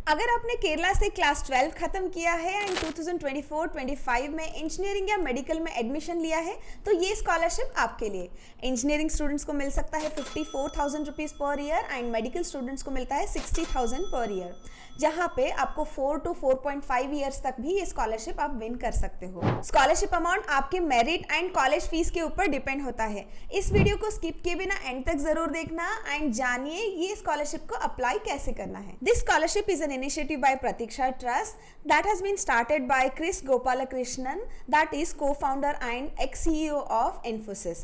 अगर आपने केरला से क्लास 12 खत्म किया है एंड 2024-25 में इंजीनियरिंग या मेडिकल में एडमिशन लिया है तो ये स्कॉलरशिप आपके लिए। इंजीनियरिंग स्टूडेंट्स को मिल सकता है 54,000 rupees per year and medical students को मिलता है 60,000 पर ईयर, जहाँ पे आपको 4 to 4.5 ईयर्स तक भी ये स्कॉलरशिप आप विन कर सकते हो। स्कॉलरशिप अमाउंट आपके मेरिट एंड कॉलेज फीस के ऊपर डिपेंड होता है। इस वीडियो को स्किप किए बिना एंड तक जरूर देखना एंड जानिए ये स्कॉलरशिप को अप्लाई कैसे करना है। This scholarship is an initiative by Pratiksha Trust that has been started by Chris Gopalakrishnan, that is co-founder and ex-CEO of Infosys.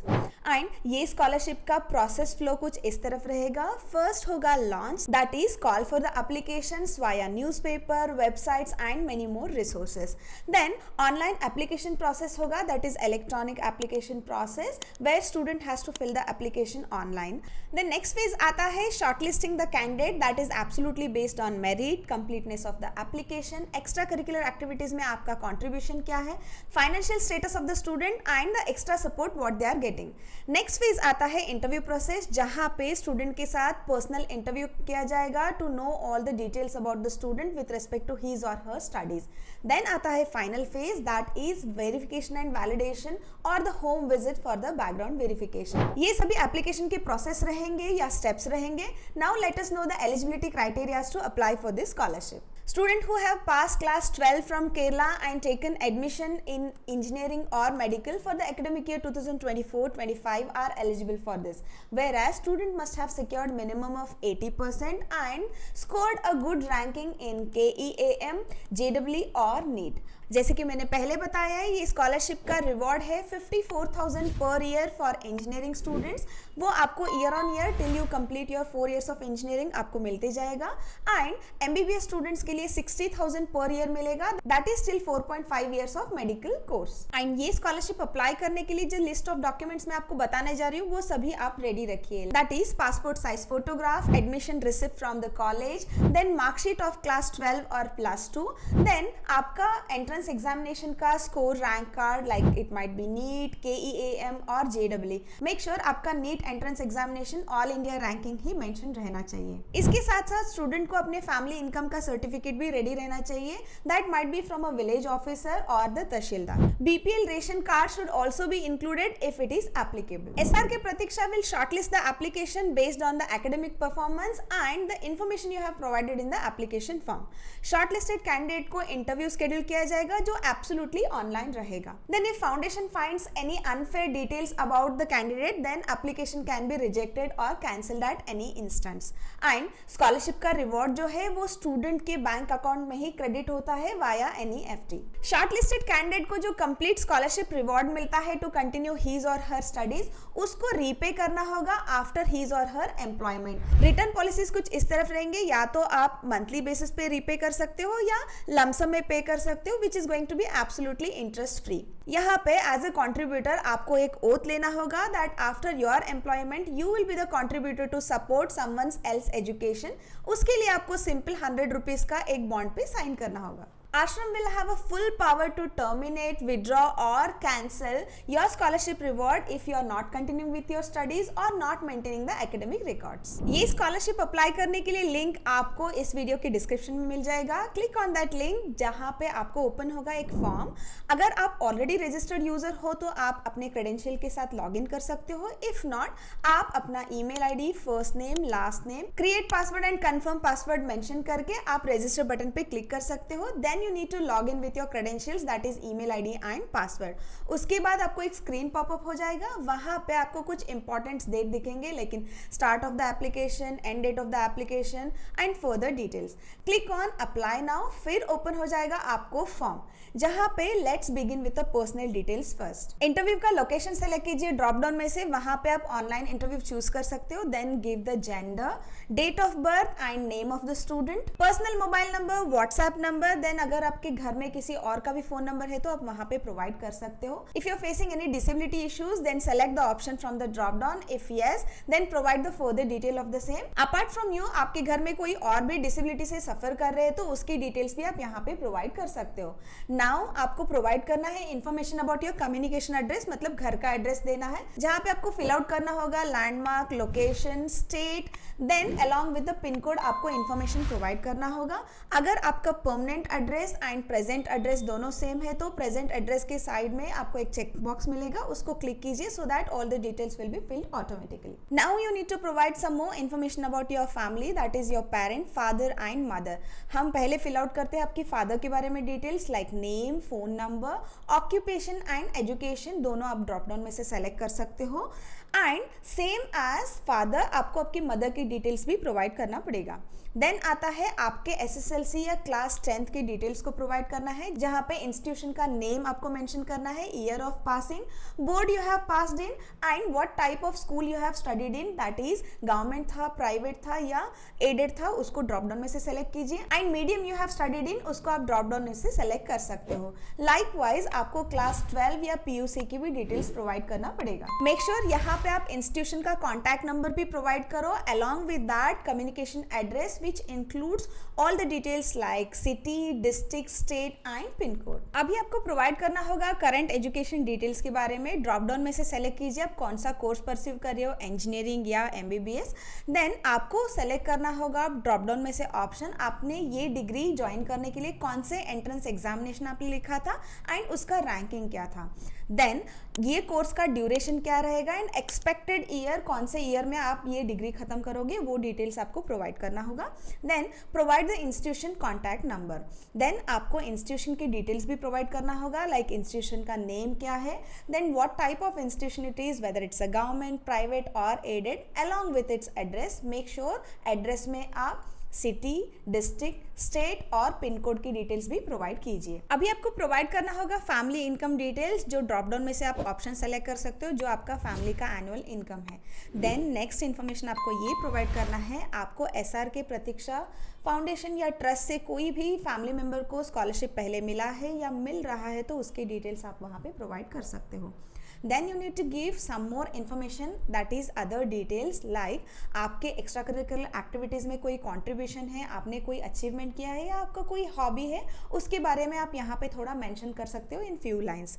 And ये स्कॉलरशिप का प्रोसेस फ्लो कुछ इस तरफ रहेगा। फर्स्ट होगा launch, that is call for the applications via newspaper, websites and many more resources. Then online application process होगा, that is electronic application process where student has to fill the application online. Then next phase आता है shortlisting the candidate, that is absolutely based on merit, completeness of the application, extra curricular activities में आपका contribution क्या है, financial status of the student and the extra support what they are getting. Next phase आता है interview process, जहां पे student के साथ पर्सनल इंटरव्यू किया जाएगा to know all the details about the student with respect to his और her studies. Then आता है final phase, that is verification and validation और the home visit for the background verification. ये सभी application के process रहेंगे या steps रहेंगे। Now let us know the eligibility criterias to apply for this scholarship. Students who have passed class 12 from Kerala and taken admission in engineering or medical for the academic year 2024-25 are eligible for this. Whereas student must have secured minimum of 80% and scored a good ranking in KEAM, JEE or NEET. जैसे कि मैंने पहले बताया है, ये scholarship का reward है 54,000 per year for engineering students. वो आपको year on year till you complete your 4 years of engineering आपको मिलते जाएगा। एंड MBBS स्टूडेंट्स के लिए 60,000 पर ईयर मिलेगा, that is till 4.5 years of medical course. And ये स्कॉलरशिप अप्लाई करने के लिए जो लिस्ट ऑफ डॉक्यूमेंट्स मैं आपको बताने जा रही हूँ वो सभी आप रेडी रखिए, that is passport size photograph, admission receipt from the college, then marksheet of class 12 और +2, देन आपका एंट्रेंस एग्जामिनेशन का score, rank card like it might be NEET, KEAM और JEE। मेक श्योर आपका NEET entrance examination all India ranking ही mention रहना चाहिए। इसके साथ साथ स्टूडेंट को अपने फैमिली इनकम का सर्टिफिकेट भी रेडी रहना चाहिए, that might be from a village officer और the tehsildar. BPL ration card should also be included if it is applicable. SRK Pratiksha will shortlist the application based on the academic performance and the information you have provided in the application form. Shortlisted candidate को interview schedule किया जाएगा जो absolutely online रहेगा। Then if foundation finds any unfair details about the candidate, then application can be rejected or cancelled at any instance. And scholarship का reward जो है वो student के बैंक अकाउंट में ही क्रेडिट होता है वाया NEFT। शॉर्टलिस्टेड कैंडिडेट को जो कंप्लीट स्कॉलरशिप रिवॉर्ड मिलता है टू कंटिन्यू हिज और हर स्टडीज, उसको रीपे करना होगा आफ्टर हिज और हर एम्प्लॉयमेंट। रिटर्न पॉलिसीज कुछ इस तरफ रहेंगे, या तो आप मंथली बेसिस पे रीपे कर सकते हो या लमसम में पे कर सकते हो, which is going to be absolutely interest free. यहाँ पे एज ए कॉन्ट्रीब्यूटर आपको एक ओथ लेना होगा that after your employment you will be the contributor to support someone's else education. उसके लिए आपको सिंपल 100 रुपीज का एक बॉन्ड पे साइन करना होगा। Ashram will have a full power to terminate, withdraw or cancel your scholarship reward if you are not continuing with your studies or not maintaining the academic records. ये scholarship apply करने के लिए link आपको इस video के description में मिल जाएगा। Click on that link, जहाँ पे आपको ओपन होगा एक फॉर्म। अगर आप ऑलरेडी रजिस्टर्ड यूजर हो तो आप अपने क्रेडेंशियल के साथ लॉग इन कर सकते हो। इफ नॉट, आप अपना email ID, first name, last name, create password and confirm password mention करके आप रजिस्टर बटन पे क्लिक कर सकते हो। Then you need to log in with your credentials, that is email ID and password. उसके बाद आपको एक स्क्रीन पॉपअप हो जाएगा, वहां पे आपको कुछ इंपॉर्टेंट डेट दिखेंगे, लेकिन start of the application, end date of the application and further details. Click on apply now, फिर ओपन हो जाएगा आपको फॉर्म, जहां पे let's begin with the personal details first. Interview का लोकेशन सेलेक्ट कीजिए ड्रॉप डाउन में से, वहां पे आप ऑनलाइन इंटरव्यू चूज कर सकते हो। Then give the gender, date of birth and name of the student, personal mobile number, WhatsApp number, then अगर आपके घर में किसी और का भी फोन नंबर है तो आप वहां पे प्रोवाइड कर सकते हो. If you are facing any disability issues then select the option from the drop down. If yes then provide the further detail of the same. Apart from you आपके घर में कोई और भी डिसेबिलिटी से सफर कर रहे हैं तो उसकी डिटेल्स भी आप यहाँ पे प्रोवाइड कर सकते हो. नाउ आपको प्रोवाइड करना है information about your communication address, मतलब घर का एड्रेस देना है, जहाँ पे आपको फिल आउट करना होगा landmark, location, state, then along with the pin code आपको इन्फॉर्मेशन प्रोवाइड करना होगा. अगर आपका permanent address and present address दोनों सेम है तो प्रेजेंट एड्रेस के साइड में आपको एक चेक बॉक्स मिलेगा, उसको क्लिक कीजिए so that all the details will be filled automatically. Now you need to provide some more information about your family, that is your parent, father and mother. हम पहले fill out करते हैं आपकी father के बारे में details like name, phone number, occupation and education, दोनों आप ड्रॉप डाउन में से सेलेक्ट कर सकते हो. एंड सेम एज फादर आपको आपकी मदर की डिटेल्स भी प्रोवाइड करना पड़ेगा. देन आता है आपके एसएसएलसी या क्लास 10th की डिटेल्स को प्रोवाइड करना है, जहाँ पे इंस्टीट्यूशन का नेम आपको मेंशन करना है, year of passing, board you have passed in and what type of school you have studied in, that is government था, प्राइवेट था या एडेड था, उसको ड्रॉप डाउन में से सेलेक्ट कीजिए. And medium you have studied in, उसको आप ड्रॉप डाउन में से सेलेक्ट कर सकते हो. लाइकवाइज आपको क्लास 12 या पीयूसी की भी डिटेल्स प्रोवाइड करना पड़ेगा. मेक श्योर यहाँ पे आप इंस्टीट्यूशन का कॉन्टैक्ट नंबर भी प्रोवाइड करो along with that communication address which includes all the details like city, district, state and pin code. अभी आपको प्रोवाइड करना होगा करंट एजुकेशन डिटेल्स के बारे में. ड्रॉप डाउन में से सेलेक्ट कीजिए आप कौन सा कोर्स परस्यू कर रहे हो, इंजीनियरिंग या एमबीबीएस. देन आपको सेलेक्ट करना होगा ड्रॉप डाउन में से ऑप्शन, आपने ये डिग्री ज्वाइन करने के लिए कौन से एंट्रेंस एग्जामिनेशन आपने लिखा था एंड उसका रैंकिंग क्या था. देन ये कोर्स का ड्यूरेशन क्या रहेगा एंड एक्सपेक्टेड ईयर, कौन से ईयर में आप ये डिग्री खत्म करोगे, वो डिटेल्स आपको प्रोवाइड करना होगा. Then provide the institution contact number. Then आपको इंस्टीट्यूशन की डिटेल्स भी प्रोवाइड करना होगा लाइक इंस्टीट्यूशन का नेम क्या है, then what type of institution it is, whether it's a government, private और aided, along with its address. Make sure address में आप सिटी, डिस्ट्रिक्ट, स्टेट और पिन कोड की डिटेल्स भी प्रोवाइड कीजिए. अभी आपको प्रोवाइड करना होगा फैमिली इनकम डिटेल्स, जो ड्रॉप डाउन में से आप ऑप्शन सेलेक्ट कर सकते हो जो आपका फैमिली का एनुअल इनकम है. देन नेक्स्ट इन्फॉर्मेशन आपको ये प्रोवाइड करना है, आपको एसआर के प्रतीक्षा फाउंडेशन या ट्रस्ट से कोई भी फैमिली मेम्बर को स्कॉलरशिप पहले मिला है या मिल रहा है तो उसकी डिटेल्स आप वहाँ पे प्रोवाइड कर सकते हो. Then you need to give some more information, that is other details like आपके एक्स्ट्रा करिकुलर एक्टिविटीज़ में कोई कंट्रीब्यूशन है, आपने कोई अचीवमेंट किया है या आपका कोई हॉबी है, उसके बारे में आप यहाँ पे थोड़ा मेंशन कर सकते हो इन फ्यू लाइंस.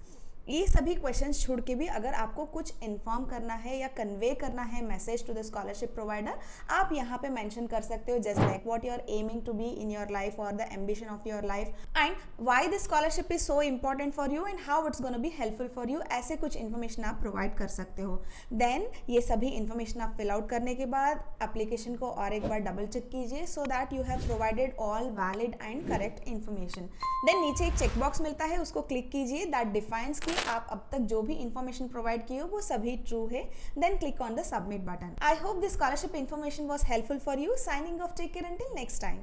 ये सभी क्वेश्चंस छोड़ के भी अगर आपको कुछ इन्फॉर्म करना है या कन्वे करना है message to the scholarship provider, आप यहाँ पे मेंशन कर सकते हो just like what you are aiming to be in your life और the ambition of your life and why this scholarship is so important for you and how it's gonna be helpful for you. ऐसे कुछ information आप provide कर सकते हो. Then ये सभी information आप फिल आउट करने के बाद एप्लीकेशन को और एक बार डबल चेक कीजिए so that you have provided all valid and correct information. Then नीचे एक चेकबॉक्स मिलता है, उसको क्लिक कीजिए दैट डिफाइंस कि आप अब तक जो भी इंफॉर्मेशन प्रोवाइड की हो वो सभी ट्रू है. Then click on the submit button. I hope this scholarship information was helpful for you. Signing off, take care until next time.